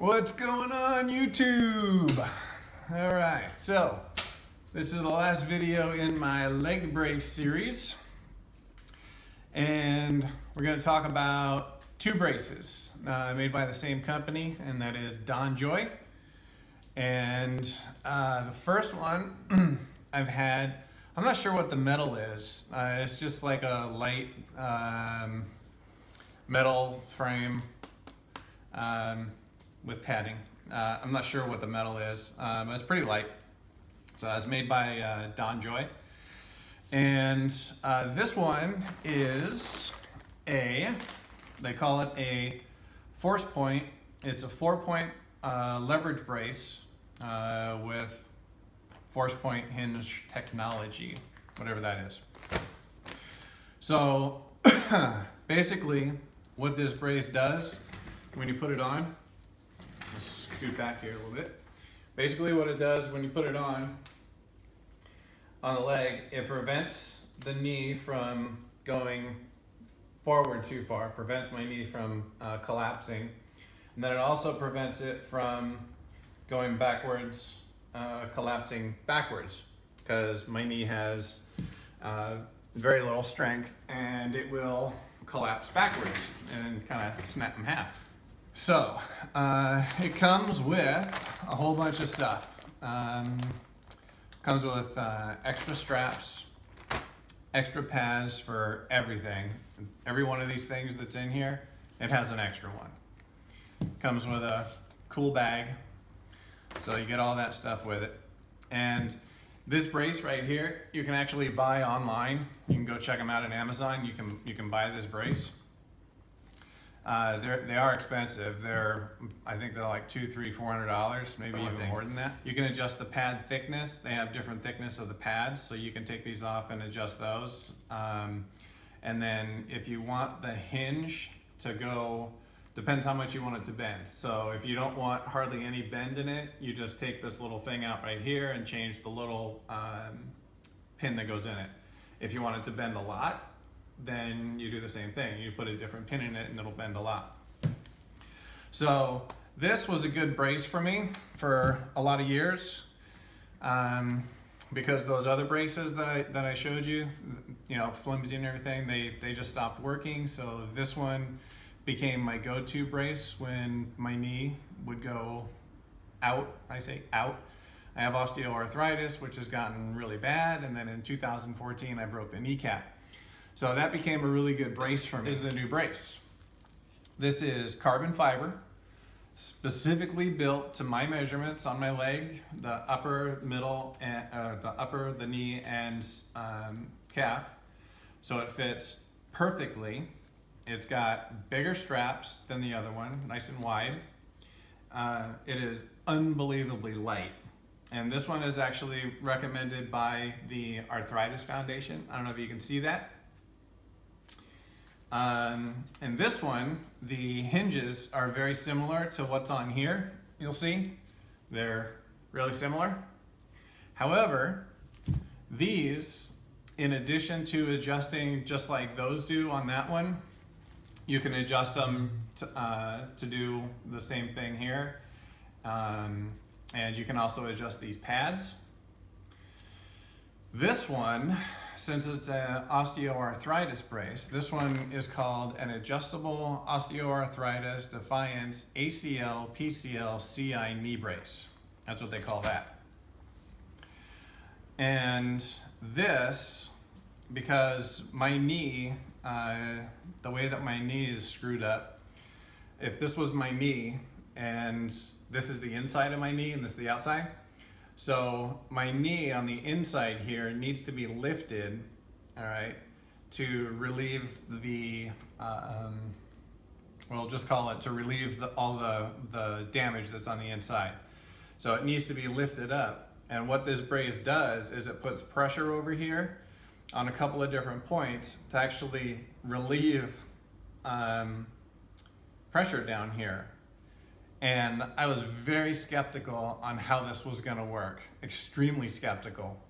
What's going on, YouTube? All right, so this is the last video in my leg brace series, and we're going to talk about two braces made by the same company, and that is DONJOY. And the first one I've had, I'm not sure what the metal is. It's just like a light metal frame with padding. I'm not sure what the metal is, but it's pretty light. So it's made by DONJOY. And this one is they call it a force point. It's a 4-point leverage brace with force point hinge technology, whatever that is. So basically what this brace does when you put it on, let's scoot back here a little bit. Basically what it does when you put it on the leg, it prevents the knee from going forward too far, prevents my knee from collapsing. And then it also prevents it from going backwards, collapsing backwards, because my knee has very little strength and it will collapse backwards and kind of snap in half. So it comes with a whole bunch of stuff. Comes with extra straps, extra pads for everything. Every one of these things that's in here, it has an extra one. Comes with a cool bag, so you get all that stuff with it. And this brace right here, you can actually buy online. You can go check them out on Amazon. You can buy this brace. They are expensive. I think they're like $200, $300, $400, maybe even more than that. You can adjust the pad thickness. They have different thickness of the pads, so you can take these off and adjust those. And then if you want the hinge to go, depends how much you want it to bend. So if you don't want hardly any bend in it, you just take this little thing out right here and change the little pin that goes in it. If you want it to bend a lot, then you do the same thing. You put a different pin in it and it'll bend a lot. So this was a good brace for me for a lot of years, because those other braces that I showed you, flimsy and everything, they just stopped working. So this one became my go-to brace when my knee would go out. I say out. I have osteoarthritis, which has gotten really bad, and then in 2014 I broke the kneecap. So that became a really good brace for me. This is the new brace. This is carbon fiber, specifically built to my measurements on my leg, the upper, middle, and the knee and calf. So it fits perfectly. It's got bigger straps than the other one, nice and wide. It is unbelievably light. And this one is actually recommended by the Arthritis Foundation. I don't know if you can see that. And this one, the hinges are very similar to what's on here. You'll see they're really similar. However, these, in addition to adjusting just like those do on that one, you can adjust them to do the same thing here. And you can also adjust these pads. This one, since it's an osteoarthritis brace, this one is called an Adjustable Osteoarthritis Defiance ACL PCL CI knee brace. That's what they call that. And this, because my knee, the way that my knee is screwed up, if this was my knee and this is the inside of my knee and this is the outside, so my knee on the inside here needs to be lifted, all right, to relieve the, we'll just call it to relieve all the damage that's on the inside. So it needs to be lifted up. And what this brace does is it puts pressure over here on a couple of different points to actually relieve pressure down here. And I was very skeptical on how this was going to work, extremely skeptical.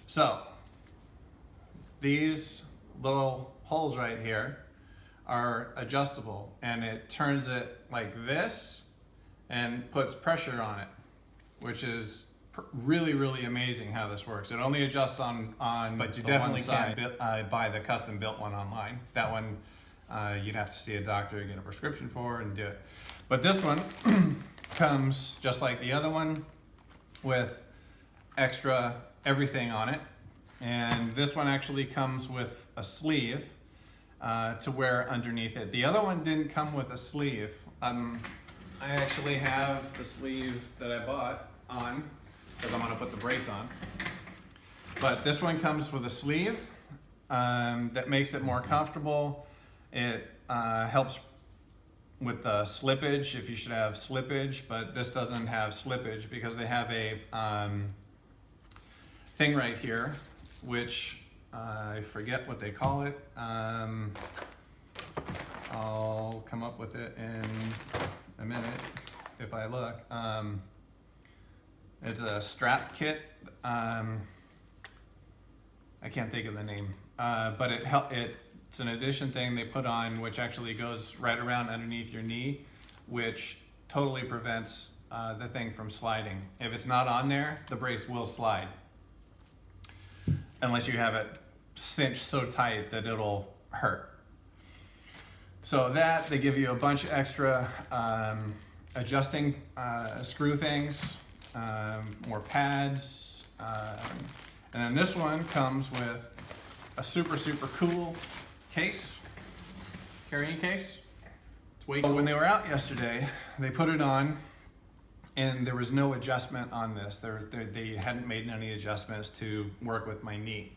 So these little holes right here are adjustable, and it turns it like this and puts pressure on it, which is really, really amazing how this works. It only adjusts on but you definitely can't buy the custom built one online. That one you'd have to see a doctor, get a prescription for, and do it. But this one comes just like the other one with extra everything on it. And this one actually comes with a sleeve to wear underneath it. The other one didn't come with a sleeve. I actually have the sleeve that I bought on because I'm going to put the brace on. But this one comes with a sleeve that makes it more comfortable. It helps with the slippage, if you should have slippage, but this doesn't have slippage because they have a thing right here, which I forget what they call it. I'll come up with it in a minute if I look. It's a strap kit. I can't think of the name, but it's an addition thing they put on, which actually goes right around underneath your knee, which totally prevents the thing from sliding. If it's not on there, the brace will slide, unless you have it cinched so tight that it'll hurt. So that, they give you a bunch of extra adjusting screw things, more pads, and then this one comes with a super, super cool case, carrying case. It's way cool. When they were out yesterday, they put it on, and there was no adjustment on this. They hadn't made any adjustments to work with my knee.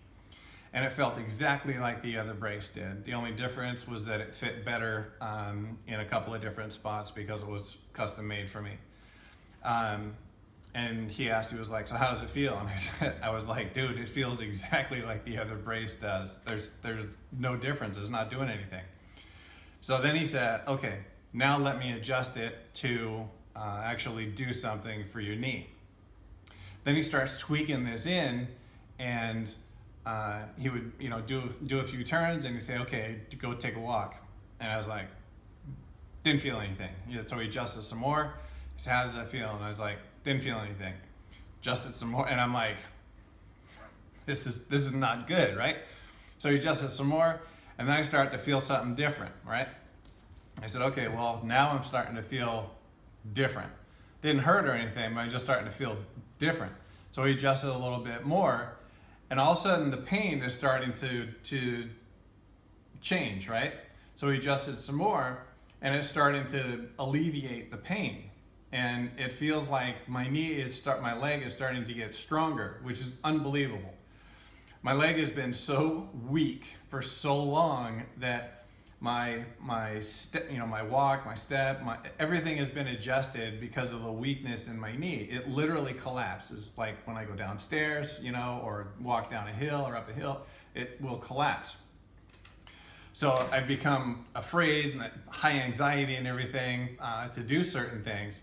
And it felt exactly like the other brace did. The only difference was that it fit better in a couple of different spots because it was custom made for me. And he asked, he was like, so how does it feel? And I was like, dude, it feels exactly like the other brace does. There's no difference, it's not doing anything. So then he said, okay, now let me adjust it to actually do something for your knee. Then he starts tweaking this in, and he would, do a few turns, and he'd say, okay, go take a walk. And I was like, didn't feel anything. So he adjusted some more. He said, how does that feel? And I was like, didn't feel anything. Adjusted some more, and I'm like, this is not good, right? So he adjusted some more, and then I start to feel something different, right? I said, okay, well, now I'm starting to feel different. Didn't hurt or anything, but I'm just starting to feel different. So he adjusted a little bit more, and all of a sudden the pain is starting to change, right? So he adjusted some more, and it's starting to alleviate the pain. And it feels like my my leg is starting to get stronger, which is unbelievable. My leg has been so weak for so long that my walk, my step, everything has been adjusted because of the weakness in my knee. It literally collapses. Like when I go downstairs, or walk down a hill or up a hill, it will collapse. So I've become afraid, and high anxiety and everything to do certain things.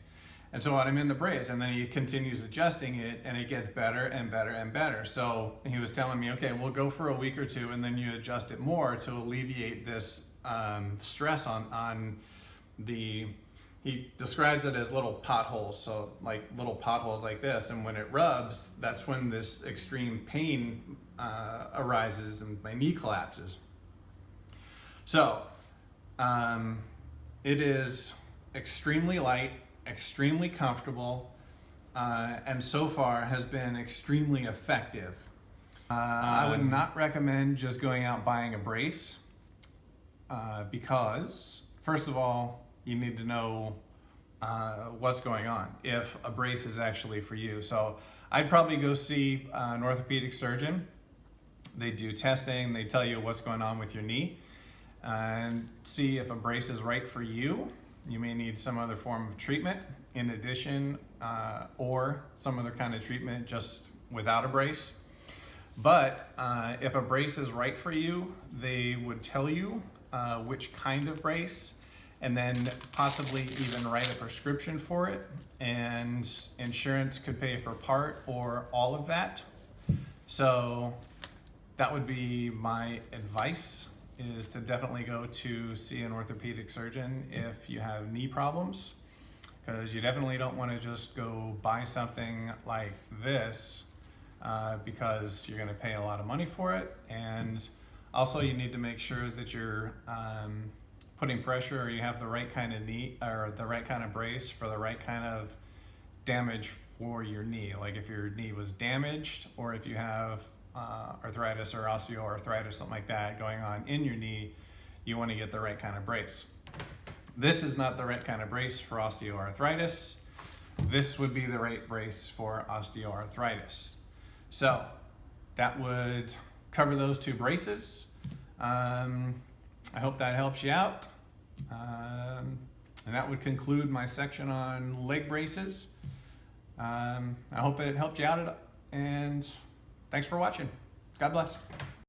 And so I'm in the brace, and then he continues adjusting it, and it gets better and better and better. So he was telling me, okay, we'll go for a week or two, and then you adjust it more to alleviate this stress on the, he describes it as little potholes. So like little potholes like this, and when it rubs, that's when this extreme pain arises and my knee collapses. So it is extremely light, extremely comfortable, and so far has been extremely effective. I would not recommend just going out buying a brace because, first of all, you need to know what's going on, if a brace is actually for you. So I'd probably go see an orthopedic surgeon. They do testing, they tell you what's going on with your knee, and see if a brace is right for you. You may need some other form of treatment in addition, or some other kind of treatment just without a brace. But if a brace is right for you, they would tell you which kind of brace, and then possibly even write a prescription for it, and insurance could pay for part or all of that. So that would be my advice. is to definitely go to see an orthopedic surgeon if you have knee problems, because you definitely don't want to just go buy something like this because you're going to pay a lot of money for it. And also you need to make sure that you're putting pressure, or you have the right kind of knee or the right kind of brace for the right kind of damage for your knee. Like if your knee was damaged, or if you have arthritis or osteoarthritis, something like that going on in your knee, you want to get the right kind of brace. This is not the right kind of brace for osteoarthritis. This would be the right brace for osteoarthritis. So that would cover those two braces. I hope that helps you out. And that would conclude my section on leg braces. I hope it helped you out, and thanks for watching. God bless.